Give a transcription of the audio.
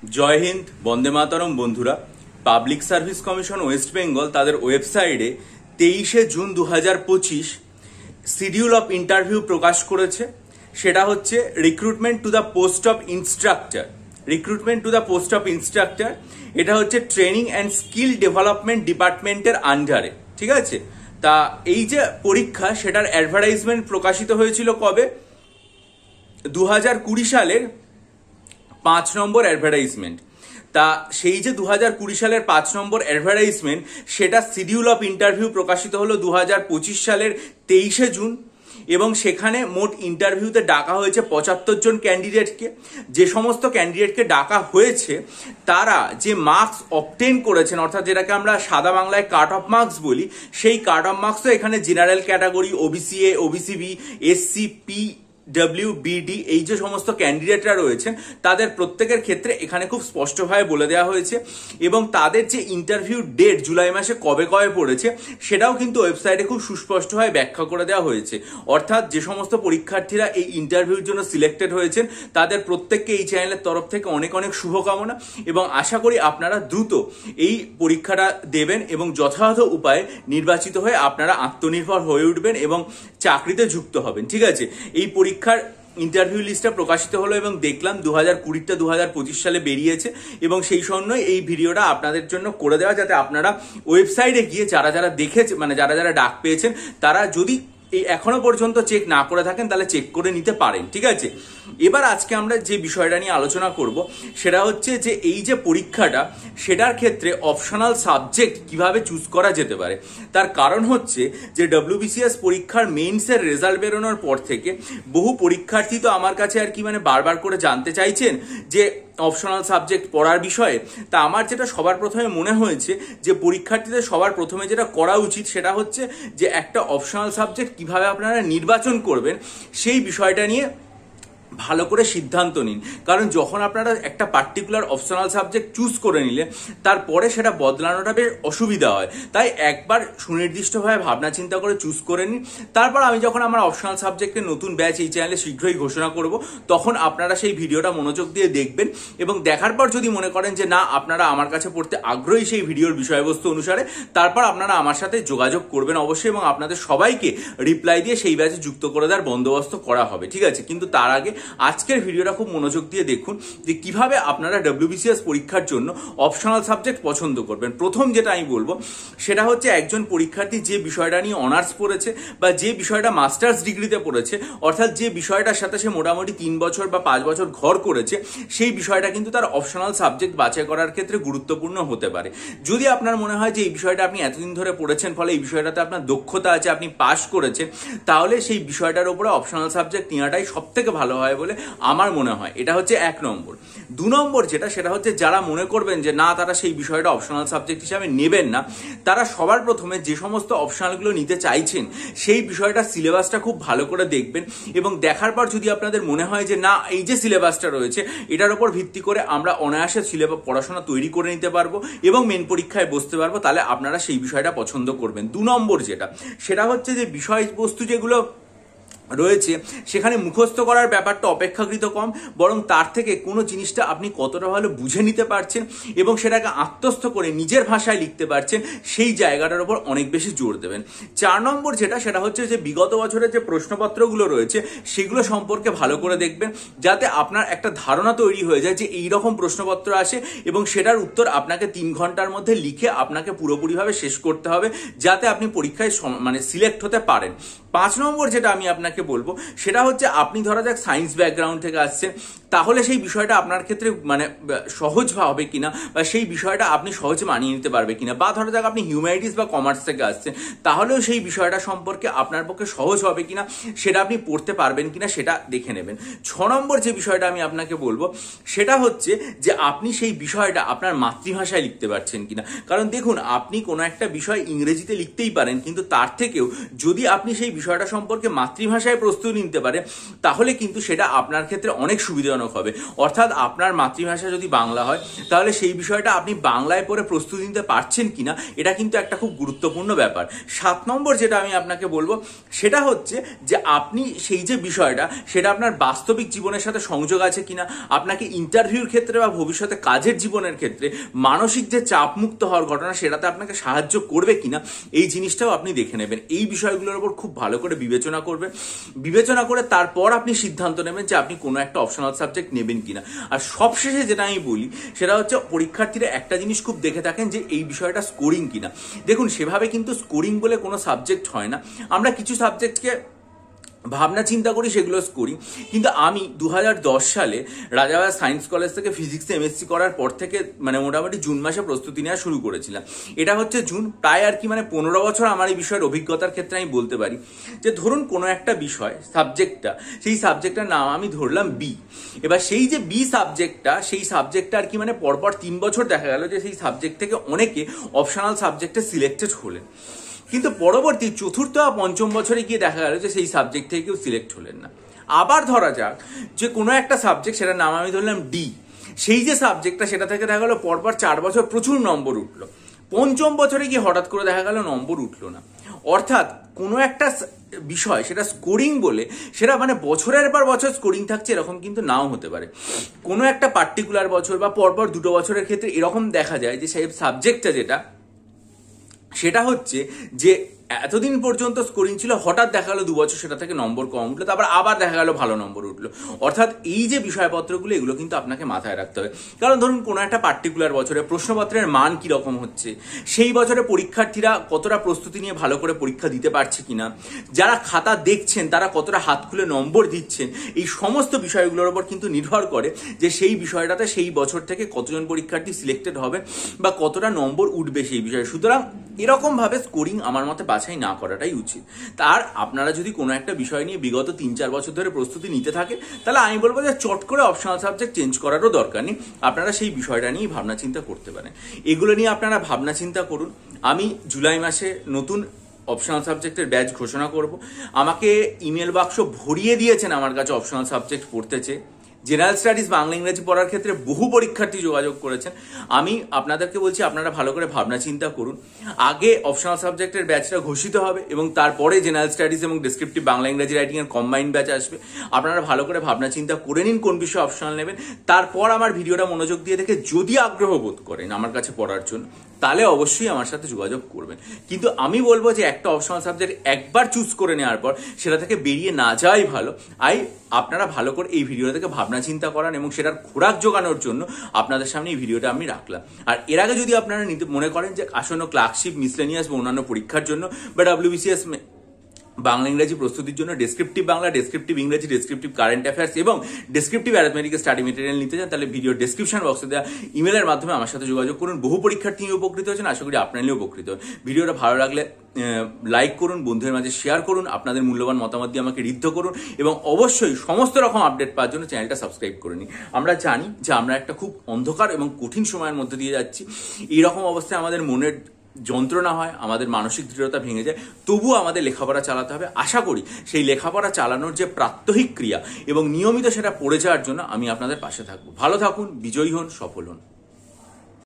জয় হিন্দ, বন্দে মাতরম। বন্ধুরা, public service commission West Bengal তাদের ওয়েবসাইটে 23 জুন 2025 শিডিউল অফ ইন্টারভিউ প্রকাশ করেছে। সেটা হচ্ছে recruitment to the post of instructor. এটা হচ্ছে ট্রেনিং অ্যান্ড স্কিল ডেভেলপমেন্ট ডিপার্টমেন্টের আন্ডারে। ঠিক আছে, তা এই যে পরীক্ষা সেটার অ্যাডভার্টাইজমেন্ট প্রকাশিত হয়েছিল কবে? 2020 সালের 5 নম্বর অ্যাডভার্টাইজমেন্ট। তা সেই যে 2020 সালের 5 নম্বর অ্যাডভার্টাইজমেন্ট, সেটা শিডিউল অফ ইন্টারভিউ প্রকাশিত হলো 2025 সালের 23 জুন, এবং সেখানে মোট ইন্টারভিউতে ডাকা হয়েছে 75 জন ক্যান্ডিডেটকে। যে সমস্ত ক্যান্ডিডেটকে ডাকা হয়েছে তারা যে মার্কস অবটেন করেছেন, অর্থাৎ যেটাকে আমরা সাদা বাংলায় কাট অফ মার্কস বলি, সেই কাট অফ মার্কস তো এখানে general category, OBC A, OBC B, SC, P, WBD, এই যে সমস্ত ক্যান্ডিডেটরা রয়েছেন তাদের প্রত্যেকের ক্ষেত্রে এখানে খুব স্পষ্টভাবে বলে দেওয়া হয়েছে, এবং তাদের যে ইন্টারভিউ ডেট জুলাই মাসে কবে কবে পড়েছে সেটাও কিন্তু ওয়েবসাইটে খুব সুস্পষ্টভাবে ব্যাখ্যা করে দেওয়া হয়েছে। অর্থাৎ যে সমস্ত পরীক্ষার্থীরা এই ইন্টারভিউর জন্য সিলেক্টেড হয়েছেন তাদের প্রত্যেককে এই চ্যানেলের তরফ থেকে অনেক অনেক শুভকামনা, এবং আশা করি আপনারা দ্রুত এই পরীক্ষাটা দেবেন এবং যথাযথ উপায়ে নির্বাচিত হয়ে আপনারা আত্মনির্ভর হয়ে উঠবেন এবং চাকরিতে যুক্ত হবেন। ঠিক আছে, এই পরীক্ষার ইন্টারভিউ লিস্টটা প্রকাশিত হলো এবং দেখলাম 2020টা 2025 সালে বেরিয়েছে, এবং সেই জন্যই এই ভিডিওটা আপনাদের জন্য করে দেওয়া, যাতে আপনারা ওয়েবসাইটে গিয়ে যারা যারা দেখেছে, মানে যারা যারা ডাক পেয়েছেন, তারা যদি এই এখনো পর্যন্ত চেক না করে থাকেন তাহলে চেক করে নিতে পারেন। ঠিক আছে, এবার আজকে আমরা যে বিষয়টা নিয়ে আলোচনা করব সেটা হচ্ছে যে এই যে পরীক্ষাটা, সেটার ক্ষেত্রে অপশনাল সাবজেক্ট কিভাবে চুজ করা যেতে পারে। তার কারণ হচ্ছে যে WBCS পরীক্ষার মেইনসের রেজাল্ট বেরোনোর পর থেকে বহু পরীক্ষার্থী তো আমার কাছে আর কি বারবার করে জানতে চাইছেন যে অপশনাল সাবজেক্ট পড়ার বিষয়ে। তা আমার যেটা সবার প্রথমে মনে হয়েছে যে পরীক্ষার্থীদের সবার প্রথমে যেটা করা উচিত সেটা হচ্ছে যে একটা অপশনাল সাবজেক্ট কিভাবে আপনারা নির্বাচন করবেন সেই বিষয়টা নিয়ে ভালো করে সিদ্ধান্ত নিন। কারণ যখন আপনারা একটা পার্টিকুলার অপশনাল সাবজেক্ট চুজ করে নিলে তারপরে সেটা বদলানোটা বেশ অসুবিধা হয়। তাই একবার সুনির্দিষ্টভাবে ভাবনা চিন্তা করে চুজ করে নিন। তারপর আমি যখন আমার অপশনাল সাবজেক্টের নতুন ব্যাচ এই চ্যানেলে শীঘ্রই ঘোষণা করব, তখন আপনারা সেই ভিডিওটা মনোযোগ দিয়ে দেখবেন, এবং দেখার পর যদি মনে করেন যে না আপনারা আমার কাছে পড়তে আগ্রহী সেই ভিডিওর বিষয়বস্তু অনুসারে, তারপর আপনারা আমার সাথে যোগাযোগ করবেন অবশ্যই, এবং আপনাদের সবাইকে রিপ্লাই দিয়ে সেই ব্যাচে যুক্ত করে দেওয়ার বন্দোবস্ত করা হবে। ঠিক আছে, কিন্তু তার আগে আজকের ভিডিওটা খুব মনোযোগ দিয়ে দেখুন যে কিভাবে আপনারা WBCS পরীক্ষার জন্য অপশনাল সাবজেক্ট পছন্দ করবেন। প্রথম যেটা আমি বলবো সেটা হচ্ছে একজন পরীক্ষার্থী যে বিষয়টা নিয়ে অনার্স পড়েছে বা যে বিষয়টা মাস্টার্স ডিগ্রিতে পড়েছে, অর্থাৎ যে বিষয়টার সাথে সে মোটামুটি 3 বছর বা 5 বছর ঘর করেছে, সেই বিষয়টা কিন্তু তার অপশনাল সাবজেক্ট বাছাই করার ক্ষেত্রে গুরুত্বপূর্ণ হতে পারে। যদি আপনার মনে হয় যে এই বিষয়টা আপনি এতদিন ধরে পড়েছেন, ফলে এই বিষয়টাতে আপনার দক্ষতা আছে, আপনি পাস করেছেন, তাহলে সেই বিষয়টার উপরে অপশনাল সাবজেক্ট নেওয়াটাই সব থেকে ভালো হয় বলে আমার মনে হয়। এটা হচ্ছে 1 নম্বর। 2 নম্বর যেটা, সেটা হচ্ছে যারা মনে করবেন যে না তারা সেই বিষয়টা অপশনাল সাবজেক্ট হিসাবে নেবেন না, তারা সবার প্রথমে যে সমস্ত অপশনালগুলো নিতে চাইছেন সেই বিষয়টা সিলেবাসটা খুব ভালো করে দেখবেন, এবং দেখার পর যদি আপনাদের মনে হয় যে না এই যে সিলেবাসটা রয়েছে এটার উপর ভিত্তি করে আমরা অনায়াসে পড়াশোনা তৈরি করে নিতে পারবো এবং মেন পরীক্ষায় বসতে পারবো, তাহলে আপনারা সেই বিষয়টা পছন্দ করবেন। 2 নম্বর যেটা, সেটা হচ্ছে যে বিষয়বস্তু যেগুলো রয়েছে সেখানে মুখস্থ করার ব্যাপারটা অপেক্ষাকৃত কম, বরং তার থেকে কোনো জিনিসটা আপনি কতটা ভালো বুঝে নিতে পারছেন এবং সেটাকে আত্মস্থ করে নিজের ভাষায় লিখতে পারছেন, সেই জায়গাটার উপর অনেক বেশি জোর দেবেন। 4 নম্বর যেটা, সেটা হচ্ছে যে বিগত বছরের যে প্রশ্নপত্রগুলো রয়েছে সেগুলো সম্পর্কে ভালো করে দেখবেন, যাতে আপনার একটা ধারণা তৈরি হয়ে যায় যে এইরকম প্রশ্নপত্র আসে, এবং সেটার উত্তর আপনাকে 3 ঘন্টার মধ্যে লিখে আপনাকে পুরোপুরিভাবে শেষ করতে হবে, যাতে আপনি পরীক্ষায় সিলেক্ট হতে পারেন। 5 নম্বর যেটা আমি আপনাকে বলবো সেটা হচ্ছে আপনি ধরা যাক সায়েন্স ব্যাকগ্রাউন্ড থেকে আসছেন, তাহলে সেই বিষয়টা আপনার ক্ষেত্রে সহজ হবে কিনা, বা সেই বিষয়টা আপনি সহজে মানিয়ে নিতে পারবে কিনা, বা ধরা যাক আপনি হিউম্যানিটিস বা কমার্স থেকে আসছেন, তাহলেও সেই বিষয়টা সম্পর্কে আপনার পক্ষে সহজ হবে কিনা, সেটা আপনি পড়তে পারবেন কিনা সেটা দেখে নেবেন। 6 নম্বর যে বিষয়টা আমি আপনাকে বলবো সেটা হচ্ছে যে আপনি সেই বিষয়টা আপনার মাতৃভাষায় লিখতে পারছেন কিনা। কারণ দেখুন, আপনি কোনো একটা বিষয় ইংরেজিতে লিখতেই পারেন, কিন্তু তার থেকেও যদি আপনি সেই বিষয়টা সম্পর্কে মাতৃভাষায় মাতৃভাষায় প্রস্তুতি নিতে পারে তাহলে কিন্তু সেটা আপনার ক্ষেত্রে অনেক সুবিধাজনক হবে। অর্থাৎ আপনার মাতৃভাষা যদি বাংলা হয় তাহলে সেই বিষয়টা আপনি বাংলায় পড়ে প্রস্তুতি নিতে পারছেন কিনা এটা কিন্তু একটা খুব গুরুত্বপূর্ণ ব্যাপার। 7 নম্বর যেটা আমি আপনাকে বলবো সেটা হচ্ছে যে আপনি সেই যে বিষয়টা সেটা আপনার বাস্তবিক জীবনের সাথে সংযোগ আছে কিনা, আপনাকে ইন্টারভিউর ক্ষেত্রে বা ভবিষ্যতে কাজের জীবনের ক্ষেত্রে মানসিক যে চাপমুক্ত হওয়ার ঘটনা সেটাতে আপনাকে সাহায্য করবে কিনা এই জিনিসটাও আপনি দেখে নেবেন। এই বিষয়গুলোর উপর খুব ভালো করে বিবেচনা করবেন, বিবেচনা করে তারপর আপনি সিদ্ধান্ত নেবেন যে আপনি কোনো একটা অপশনাল সাবজেক্ট নেবেন কিনা। আর সবশেষে যেটা আমি বলি সেটা হচ্ছে পরীক্ষার্থীরা একটা জিনিস খুব দেখে থাকেন যে এই বিষয়টা স্কোরিং কিনা। দেখুন সেভাবে কিন্তু স্কোরিং বলে কোনো সাবজেক্ট হয় না, আমরা কিছু সাবজেক্টকে ভাবনা চিন্তা করি সেগুলো স্কোরিং। কিন্তু আমি 2010 সালে রাজাবাজার সায়েন্স কলেজ থেকে ফিজিক্সে এমএসসি করার পর থেকে মানে মোটামুটি জুন মাসে প্রস্তুতি নেওয়া শুরু করেছিলাম। এটা হচ্ছে জুন, প্রায় আর কি মানে 15 বছর আমার এই বিষয়ের অভিজ্ঞতার ক্ষেত্রে আমি বলতে পারি যে ধরুন কোনো একটা বিষয় সাবজেক্টটা, সেই সাবজেক্টটার নাম আমি ধরলাম বি। এবার সেই যে বি সাবজেক্টটা, সেই সাবজেক্টটা আর কি মানে পরপর 3 বছর দেখা গেল যে সেই সাবজেক্ট থেকে অনেকে অপশনাল সাবজেক্টে সিলেক্টেড হলেন, কিন্তু পরবর্তী 4র্থ বা 5ম বছরে গিয়ে দেখা গেল যে সেই সাবজেক্ট থেকে কেউ সিলেক্ট হলেন না। আবার ধরা যাক যে কোনো একটা সাবজেক্ট, সেটার নাম আমি ধরলাম ডি, সেই যে সাবজেক্টটা সেটা থেকে দেখা গেল পরপর 4 বছর প্রচুর নম্বর উঠলো, 5ম বছরে গিয়ে হঠাৎ করে দেখা গেল নম্বর উঠলো না। অর্থাৎ কোনো একটা বিষয় সেটা স্কোরিং বলে সেটা মানে বছরের পর বছর স্কোরিং থাকছে এরকম কিন্তু নাও হতে পারে। কোনো একটা পার্টিকুলার বছর বা পরপর 2 বছরের ক্ষেত্রে এরকম দেখা যায় যে সেই সাবজেক্টটা যেটা সেটা হচ্ছে যে এতদিন পর্যন্ত স্কোরিং ছিল, হঠাৎ দেখা গেল 2 বছর সেটা থেকে নম্বর কম উঠলো, তারপর আবার দেখা গেল ভালো নম্বর উঠলো। অর্থাৎ এই যে বিষয়পত্রগুলো এগুলো কিন্তু আপনাকে মাথায় রাখতে হবে। কারণ ধরুন কোনো একটা পার্টিকুলার বছরে প্রশ্নপত্রের মান কিরকম হচ্ছে, সেই বছরে পরীক্ষার্থীরা কতটা প্রস্তুতি নিয়ে ভালো করে পরীক্ষা দিতে পারছে কিনা, যারা খাতা দেখছেন তারা কতটা হাত খুলে নম্বর দিচ্ছেন, এই সমস্ত বিষয়গুলোর উপর কিন্তু নির্ভর করে যে সেই বিষয়টাতে সেই বছর থেকে কতজন পরীক্ষার্থী সিলেক্টেড হবে বা কতটা নম্বর উঠবে সেই বিষয়ে। সুতরাং এরকম ভাবে স্কোরিং আমার মতে বাছাই না করাটাই উচিত। তার আপনারা যদি কোনো একটা বিষয় নিয়ে বিগত 3-4 বছর ধরে প্রস্তুতি নিতে থাকে তাহলে আমি বলবো যে চট করে অপশনাল সাবজেক্ট চেঞ্জ করারও দরকার নেই, আপনারা সেই বিষয়টা নিয়ে ভাবনা চিন্তা করতে পারেন। এগুলো নিয়ে আপনারা ভাবনা চিন্তা করুন। আমি জুলাই মাসে নতুন অপশনাল সাবজেক্টের ব্যাচ ঘোষণা করব। আমাকে ইমেল বাক্স ভরিয়ে দিয়েছেন আমার কাছে অপশনাল সাবজেক্ট পড়তে চেয়ে। জেনারেল স্টাডিজ বাংলা ইংরেজি পড়ার ক্ষেত্রে বহু পরীক্ষার্থী যোগাযোগ করেছেন। আমি আপনাদেরকে বলছি আপনারা ভালো করে ভাবনা চিন্তা করুন। আগে অপশনাল সাবজেক্টের ব্যাচটা ঘোষিত হবে এবং তারপরে জেনারেল স্টাডিজ এবং ডেসক্রিপটিভ বাংলা ইংরেজি রাইটিং এর কম্বাইন্ড ব্যাচ আসবে। আপনারা ভালো করে ভাবনা চিন্তা করে নিন কোন বিষয়ে অপশনাল নেবেন। তারপর আমার ভিডিওটা মনোযোগ দিয়ে দেখে যদি আগ্রহ বোধ করেন আমার কাছে পড়ার জন্য তাহলে অবশ্যই আমার সাথে যোগাযোগ করবেন। কিন্তু আমি বলবো যে একটা অপশনাল সাবজেক্ট একবার চুজ করে নেওয়ার পর সেটা থেকে বেরিয়ে না যাওয়াই ভালো। আপনারা ভালো করে এই ভিডিওটা থেকে ভাবনা চিন্তা করান এবং সেটার খোরাক জোগানোর জন্য আপনাদের সামনে এই ভিডিওটা আমি রাখলাম। আর এর আগে যদি আপনারা মনে করেন যে আসন্ন ক্লার্কশিপ, মিসলেনিয়াস বা অন্যান্য পরীক্ষার জন্য বা WBCS বাংলা ইংরেজি প্রস্তুতির জন্য ডেসক্রিপটিভ বাংলা, ডেসক্রিপটিভ ইংরেজি, ডেসক্রিপটিভ কারেন্ট অ্যাফেয়ার্স এবং ডেসক্রিপটিভ অ্যারিথমেটিক স্টাডি মেটেরিয়াল নিতে চান তাহলে ভিডিও ডেসক্রিপশন বক্সে দেওয়া ইমেলের মাধ্যমে আমার সাথে যোগাযোগ করুন। বহু পরীক্ষার্থী উপকৃত হচ্ছেন, আশা করি আপনারাও উপকৃত হন। ভিডিওটা ভালো লাগলে লাইক করুন, বন্ধুদের মাঝে শেয়ার করুন, আপনাদের মূল্যবান মতামত দিয়ে আমাকে ঋদ্ধ করুন এবং অবশ্যই সমস্ত রকম আপডেট পাওয়ার জন্য চ্যানেলটা সাবস্ক্রাইব করে নিন। আমরা জানি যে আমরা একটা খুব অন্ধকার এবং কঠিন সময়ের মধ্যে দিয়ে যাচ্ছি। এইরকম অবস্থায় আমাদের মনের যন্ত্রণা হয়, আমাদের মানসিক দৃঢ়তা ভেঙে যায়, তবুও আমাদের লেখাপড়া চালাতে হবে। আশা করি সেই লেখাপড়া চালানোর যে প্রাত্যহিক ক্রিয়া এবং নিয়মিত সেটা পড়ে যাওয়ার জন্য আমি আপনাদের পাশে থাকবো। ভালো থাকুন, বিজয়ী হন, সফল হন।